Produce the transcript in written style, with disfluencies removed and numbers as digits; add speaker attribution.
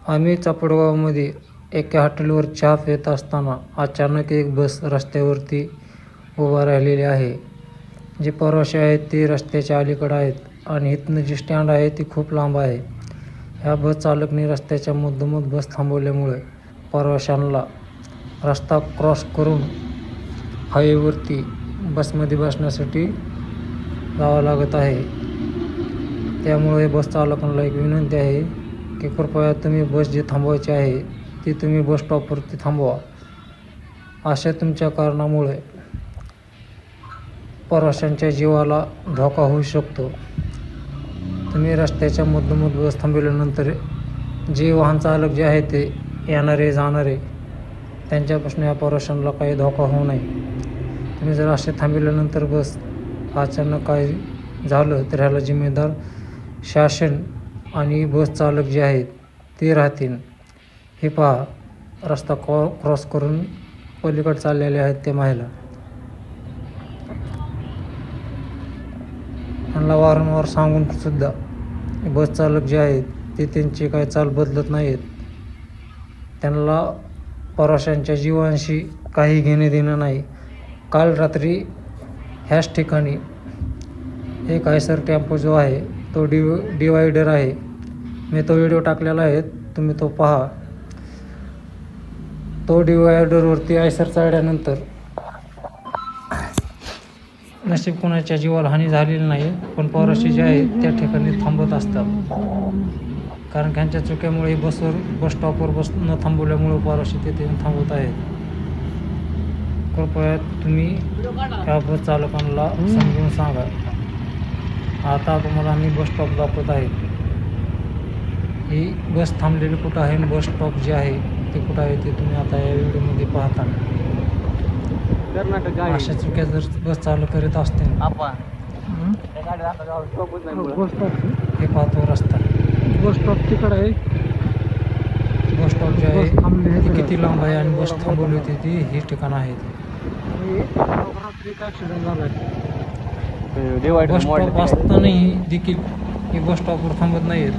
Speaker 1: आम्ही चापडगावमध्ये एका हॉटेलवर चहा पित असताना अचानक एक बस रस्त्यावरती उभा राहिलेली आहे. जे प्रवासी आहेत ते रस्त्याच्या अलीकडे आहेत आणि इथनं जी स्टँड आहे ती खूप लांब आहे. ह्या बस चालकने रस्त्याच्या मधोमध बस थांबवल्यामुळे प्रवाशांना रस्ता क्रॉस करून हायवेवरती बसमध्ये बसण्यासाठी जावं लागत आहे. त्यामुळे बस चालकांना एक विनंती आहे की कृपया तुम्ही बस जी थांबवायची आहे ती तुम्ही बस स्टॉपवरती थांबवा. अशा तुमच्या कारणामुळे प्रवाशांच्या जीवाला धोका होऊ शकतो. तुम्ही रस्त्याच्या मधोमध बस थांबवल्यानंतर जे वाहन चालक जे आहे ते येणारे जाणारे त्यांच्यापासून या प्रवाशांना काही धोका होऊ नये. तुम्ही जर असे थांबवल्यानंतर बस अचानक काही झालं तर ह्याला जिम्मेदार शासन आणि बस चालक जे आहेत ते राहतील. हे पहा, रस्ता क्रॉस करून पलीकडे चाललेले आहेत ते महिला. त्यांना वारंवार सांगून सुद्धा बस चालक जे आहेत ते त्यांची काही चाल बदलत नाहीत. त्यांना प्रवाशांच्या जीवांशी काही घेणे देणं नाही. काल रात्री ह्याच ठिकाणी एक आयसर टेम्पो जो आहे तो डिवायडर आहे, मी तो व्हिडिओ टाकलेला आहे, तुम्ही तो पहा. तो डिवायडरवरती आयसर चढल्यानंतर नशीब कोणाच्या जीवाला हानी झालेली नाही, पण प्रवासी जे आहेत त्या ठिकाणी थांबत असतात. कारण त्यांच्या चुकीमुळे बस स्टॉपवर बस न थांबवल्यामुळे प्रवासी तिथे थांबवत आहेत. कृपया तुम्ही त्या बस चालकांना समजून सांगा. आता तुम्हाला आम्ही बस स्टॉप दाखवत आहे. ही बस थांबलेली कुठं आहे आणि बस स्टॉप जे आहे ते कुठं आहे ते तुम्ही आता या व्हिडिओमध्ये पाहता. अशा चुक्या जर बस चालू करीत असतील हे पाहतो रस्ता.
Speaker 2: बस स्टॉप तिकडे आहे.
Speaker 1: बस स्टॉप जे आहे ते किती लांब आहे आणि बस थांबवली होती ती हे ठिकाण आहे. बस स्टॉप असतानाही देखील हे बस स्टॉपवर थांबत नाहीत.